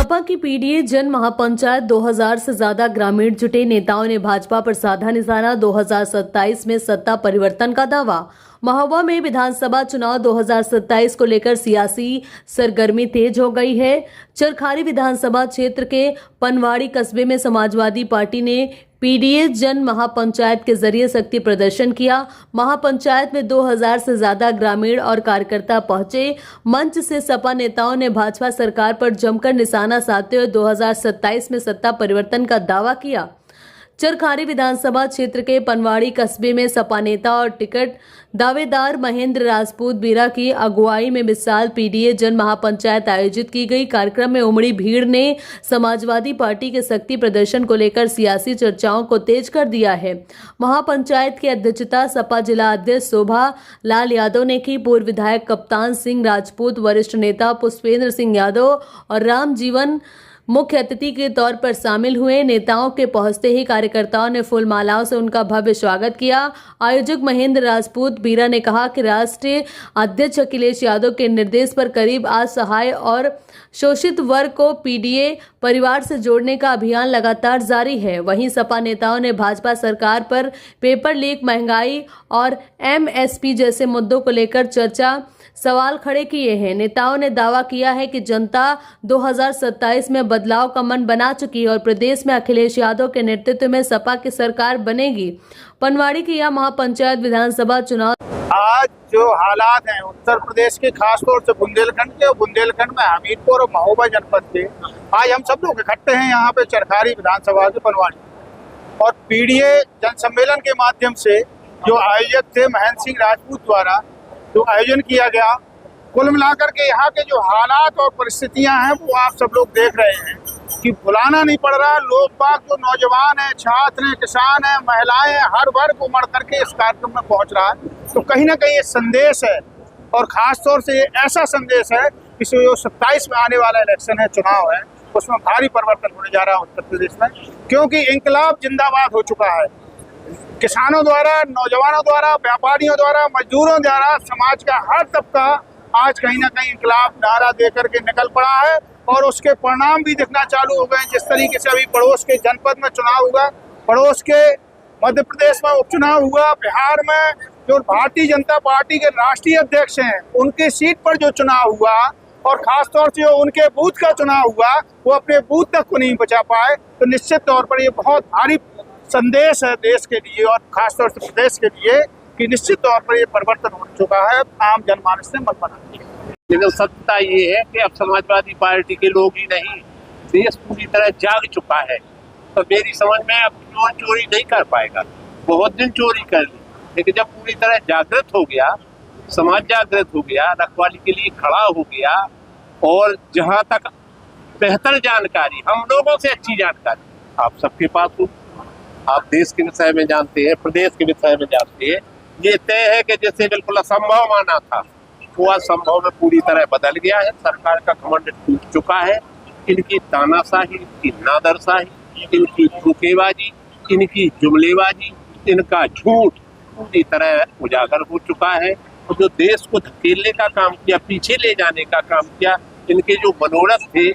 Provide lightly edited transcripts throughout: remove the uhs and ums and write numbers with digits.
सपा की पीडीए जन महापंचायत 2000 से ज्यादा ग्रामीण जुटे नेताओं ने भाजपा पर साधा निशाना। 2027 में सत्ता परिवर्तन का दावा। महोबा में विधानसभा चुनाव 2027 को लेकर सियासी सरगर्मी तेज हो गई है। चरखारी विधानसभा क्षेत्र के पनवाड़ी कस्बे में समाजवादी पार्टी ने पीडीए जन महापंचायत के जरिए शक्ति प्रदर्शन किया। महापंचायत में 2000 से ज्यादा ग्रामीण और कार्यकर्ता पहुंचे। मंच से सपा नेताओं ने भाजपा सरकार पर जमकर निशाना साधते हुए 2027 में सत्ता परिवर्तन का दावा किया। चरखारी विधानसभा क्षेत्र के पनवाड़ी कस्बे में सपा नेता और टिकट दावेदार महेंद्र राजपूत बीरा की अगुवाई में विशाल पीडीए जन महापंचायत आयोजित की गई। कार्यक्रम में उमड़ी भीड़ ने समाजवादी पार्टी के शक्ति प्रदर्शन को लेकर सियासी चर्चाओं को तेज कर दिया है। महापंचायत की अध्यक्षता सपा जिला अध्यक्ष शोभा लाल यादव ने की। पूर्व विधायक कप्तान सिंह राजपूत, वरिष्ठ नेता पुष्पेंद्र सिंह यादव और राम जीवन मुख्य अतिथि के तौर पर शामिल हुए। नेताओं के पहुंचते ही कार्यकर्ताओं ने फूल मालाओं से उनका भव्य स्वागत किया। आयोजक महेंद्र राजपूत बीरा ने कहा कि राष्ट्रीय अध्यक्ष अखिलेश यादव के निर्देश पर करीब असहाय और शोषित वर्ग को पीडीए परिवार से जोड़ने का अभियान लगातार जारी है। वहीं सपा नेताओं ने भाजपा सरकार पर पेपर लीक, महंगाई और एमएसपी जैसे मुद्दों को लेकर चर्चा सवाल खड़े किए हैं। नेताओं ने दावा किया है कि जनता 2027 में बदलाव का मन बना चुकी है और प्रदेश में अखिलेश यादव के नेतृत्व में सपा की सरकार बनेगी। पनवाड़ी की यह महापंचायत विधानसभा चुनाव आज जो हालात हैं उत्तर प्रदेश के, खासतौर से बुंदेलखंड में हमीरपुर और महोबा जनपद के, आज हम सब लोग इकट्ठे हैं यहाँ पे चरखारी विधानसभा के पनवाड़ी और पीडीए जन सम्मेलन के माध्यम से जो आयोजक थे महेंद्र सिंह राजपूत द्वारा जो आयोजन किया गया। कुल मिलाकर के यहाँ के जो हालात और परिस्थितियां हैं वो आप सब लोग देख रहे हैं कि बुलाना नहीं पड़ रहा। लोग बाग जो नौजवान हैं, छात्र हैं, किसान हैं, महिलाएं हैं, हर वर्ग उमड़ करके इस कार्यक्रम में पहुंच रहा है। तो कहीं ना कहीं ये संदेश है और खास तौर से ये ऐसा संदेश है कि जो 27 में आने वाला इलेक्शन है, चुनाव है, उसमें भारी परिवर्तन होने जा रहा है उत्तर प्रदेश में, क्योंकि इंकलाब जिंदाबाद हो चुका है। किसानों द्वारा, नौजवानों द्वारा, व्यापारियों द्वारा, मजदूरों द्वारा समाज का हर तबका आज कहीं ना कहीं इंकलाब नारा देकर के निकल पड़ा है और उसके परिणाम भी दिखना चालू हो गए। जिस तरीके से अभी पड़ोस के जनपद में चुनाव हुआ, पड़ोस के मध्य प्रदेश में उपचुनाव हुआ, बिहार में जो भारतीय जनता पार्टी के राष्ट्रीय अध्यक्ष हैं उनकी सीट पर जो चुनाव हुआ और खासतौर से जो उनके बूथ का चुनाव हुआ वो अपने बूथ तक को नहीं बचा पाए, तो निश्चित तौर पर ये बहुत भारी संदेश है देश के लिए और खासतौर से प्रदेश के लिए कि निश्चित तौर पर ये परिवर्तन हो चुका है। आम जनमानस ने मत बना दिया। लेकिन सत्ता ये है कि अब समाजवादी पार्टी के लोग ही नहीं, देश पूरी तरह जाग चुका है। तो मेरी समझ में अब चोरी नहीं कर पाएगा। बहुत दिन चोरी कर ली, लेकिन जब पूरी तरह जागृत हो गया, समाज जागृत हो गया, रखवाली के लिए खड़ा हो गया और जहाँ तक बेहतर जानकारी, हम लोगों से अच्छी जानकारी आप सबके पास हो, आप देश के विषय में जानते हैं, प्रदेश के विषय में जानते हैं। ये तय है कि जैसे बिल्कुल असंभव माना था वो असंभव में पूरी तरह बदल गया है। सरकार का घमंड टूट चुका है। इनकी तानाशाही, इनकी नादरशाही, इनकी धोखेबाजी, इनकी जुमलेबाजी, इनका झूठ पूरी तरह उजागर हो चुका है। और जो देश को धकेलने का काम किया, पीछे ले जाने का काम किया, इनके जो मनोरथ थे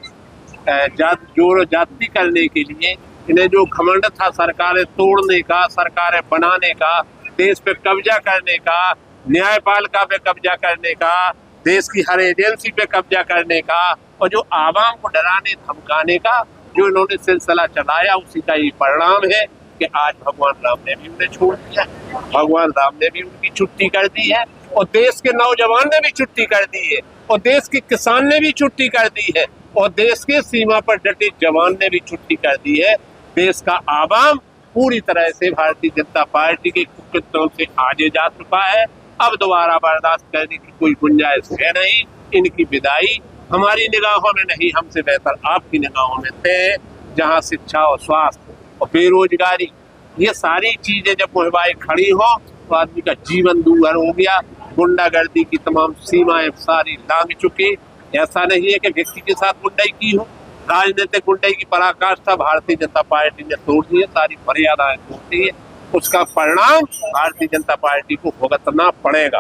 जोड़ जाति करने के लिए, इन्हें जो घमंड था सरकारें तोड़ने का, सरकारें बनाने का, देश पे कब्जा करने का, न्यायपालिका पे कब्जा करने का, देश की हर एजेंसी पे कब्जा करने का और जो आवाम को डराने धमकाने का जो इन्होंने सिलसिला चलाया, उसी का ये परिणाम है कि आज भगवान राम ने भी उन्हें छोड़ दिया, भगवान राम ने भी उनकी छुट्टी कर दी है और देश के नौजवान ने भी छुट्टी कर दी है और देश के किसान ने भी छुट्टी कर दी है और देश के सीमा पर डटे जवान ने भी छुट्टी कर दी है। देश का आवाम पूरी तरह से भारतीय जनता पार्टी के कुकृत्यों से आगे जा चुका है। अब दोबारा बर्दाश्त करने की कोई गुंजाइश है नहीं। इनकी विदाई हमारी निगाहों में नहीं, हमसे बेहतर आपकी निगाहों में तय। जहां शिक्षा और स्वास्थ्य और बेरोजगारी, ये सारी चीजें जब मुहबाई खड़ी हो तो आदमी का जीवन दूभर हो गया। गुंडागर्दी की तमाम सीमाएं सारी लांघ चुकी। ऐसा नहीं है कि व्यक्ति के साथ गुंडाई की हो, राजनीतिक गुंडाई की पराकाष्ठा भारतीय जनता पार्टी ने तोड़ दी है, सारी मर्यादाएं तोड़ दी है। उसका परिणाम भारतीय जनता पार्टी को भुगतना पड़ेगा।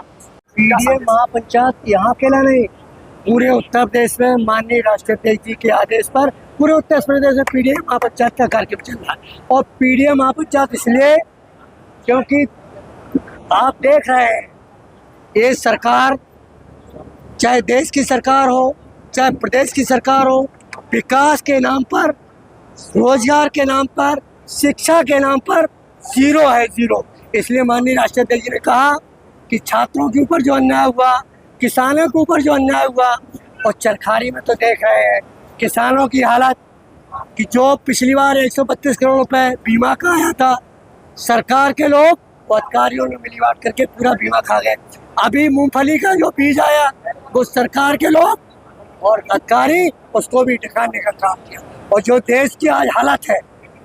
पीडीए महापंचायत यहाँ अकेला नहीं, पूरे उत्तर प्रदेश में माननीय राष्ट्रीय अध्यक्ष जी के आदेश पर पूरे उत्तर प्रदेश में पीडीएम महापंचायत का कार्यक्रम चल रहा है। और पीडीएम महापंचायत इसलिए क्योंकि आप देख रहे हैं ये सरकार, चाहे देश की सरकार हो चाहे प्रदेश की सरकार हो, विकास के नाम पर, रोजगार के नाम पर, शिक्षा के नाम पर जीरो है, जीरो। इसलिए माननीय राष्ट्रीय अध्यक्ष जी ने कहा कि छात्रों के ऊपर जो अन्याय हुआ, किसानों के ऊपर जो अन्याय हुआ, और चरखारी में तो देख रहे हैं किसानों की हालत कि जो पिछली बार 132 करोड़ रुपए बीमा का आया था, सरकार के लोग और अधिकारियों ने मिली बात करके पूरा बीमा खा गए। अभी मूंगफली का जो बीज आया वो सरकार के लोग और अधिकारी उसको भी टिकाने का काम किया। और जो देश की आज हालत है,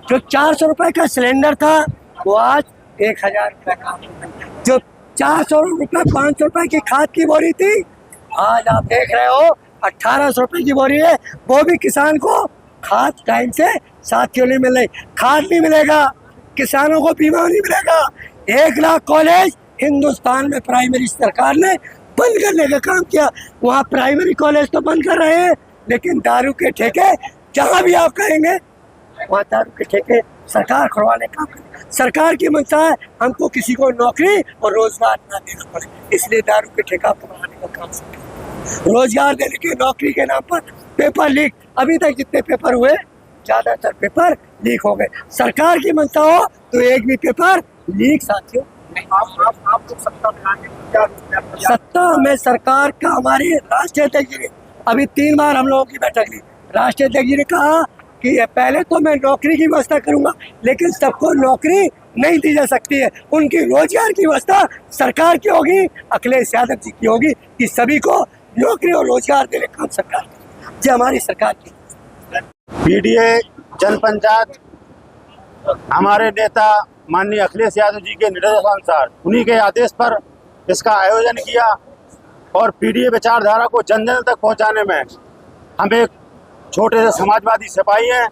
जो 400 रुपए का सिलेंडर था वो आज 1000 रुपए का, जो 400 रुपए 500 रुपए की खाद की बोरी थी आज आप देख रहे हो 1800 रुपए की बोरी है। वो भी किसान को खाद टाइम से साथियों नहीं मिल रही, खाद नहीं मिलेगा, किसानों को बीमा नहीं मिलेगा। 1 लाख कॉलेज हिंदुस्तान में प्राइमरी सरकार ने बंद करने का काम किया। वहाँ प्राइमरी कॉलेज तो बंद कर रहे हैं, लेकिन दारू के ठेके जहाँ भी आप कहेंगे वहाँ दारू के ठेके सरकार खुलवाने का काम करे। सरकार की मंशा है हमको किसी को नौकरी और रोजगार ना देना पड़े, इसलिए दारू के ठेका खुलवाने का काम सरकार। रोजगार देने के, नौकरी के नाम पर पेपर लीक, अभी तक जितने पेपर हुए ज्यादातर पेपर लीक हो गए। सरकार की मंशा हो तो एक भी पेपर लीक साथियों। आप लोग सत्ता में आने की क्या सत्ता में सरकार का हमारी राष्ट्रीय अध्यक्ष जी ने अभी 3 बार हम लोगों की बैठक ली। राष्ट्रीय अध्यक्ष जी ने कहा कि पहले तो मैं नौकरी की व्यवस्था करूंगा, लेकिन सबको नौकरी नहीं दी जा सकती है, उनकी रोजगार की व्यवस्था सरकार की होगी, अखिलेश यादव जी की होगी कि सभी को नौकरी और रोजगार देने का काम सरकार की, जो हमारी सरकार की। पीडीए जनपंचायत हमारे नेता माननीय अखिलेश यादव जी के निर्देशानुसार, उन्हीं के आदेश पर इसका आयोजन किया और पीडीए विचारधारा को जन जन तक पहुंचाने में हम एक छोटे से समाजवादी सिपाही हैं।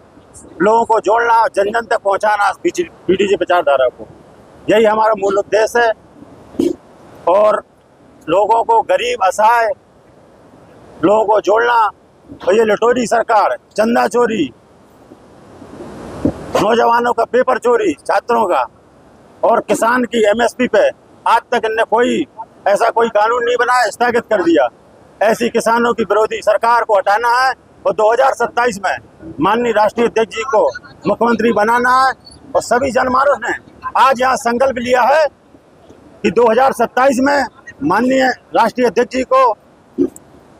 लोगों को जोड़ना, जन जन तक पहुंचाना पीडीए विचारधारा को, यही हमारा मूल उद्देश्य है। और लोगों को, गरीब असहाय लोगों को जोड़ना। और ये लटोरी सरकार, चंदा चोरी, नौजवानों का पेपर चोरी, छात्रों का, और किसान की एमएसपी पे आज तक इनने कोई ऐसा कोई कानून नहीं बनाया, स्थगित कर दिया। ऐसी किसानों की विरोधी सरकार को हटाना है और 2027 में माननीय राष्ट्रीय अध्यक्ष जी को मुख्यमंत्री बनाना है। और सभी जनमानस ने आज यहाँ संकल्प लिया है कि 2027 में माननीय राष्ट्रीय अध्यक्ष जी को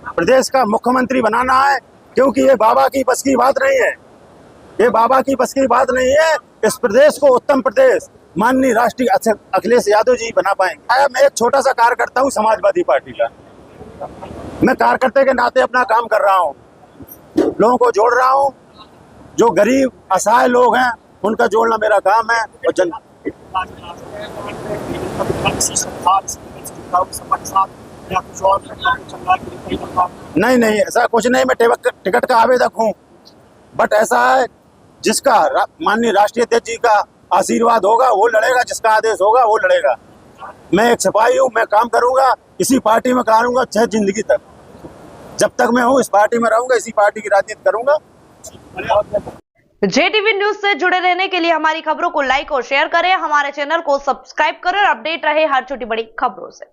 प्रदेश का मुख्यमंत्री बनाना है, क्योंकि ये बाबा की बस की बात नहीं है, ये बाबा की बस की बात नहीं है। इस प्रदेश को उत्तम प्रदेश माननीय राष्ट्रीय अखिलेश यादव जी बना पाएंगे। मैं एक छोटा सा कार्यकर्ता हूँ समाजवादी पार्टी का, मैं कार्यकर्ता के नाते अपना काम कर रहा हूँ, लोगों को जोड़ रहा हूँ। जो गरीब असहाय लोग हैं उनका जोड़ना मेरा काम है। और जन नहीं, ऐसा कुछ नहीं, मैं टिकट का आवेदक हूँ, बट ऐसा है जिसका माननीय राष्ट्रीय अध्यक्ष जी का आशीर्वाद होगा वो लड़ेगा, जिसका आदेश होगा वो लड़ेगा। मैं एक सिपाही हूँ, मैं काम करूंगा, इसी पार्टी में करूंगा चाहे जिंदगी तक, जब तक मैं हूँ इस पार्टी में रहूंगा, इसी पार्टी की राजनीति करूंगा। JTV न्यूज से जुड़े रहने के लिए हमारी खबरों को लाइक और शेयर करें, हमारे चैनल को सब्सक्राइब करें और अपडेट रहे हर छोटी बड़ी खबरों से।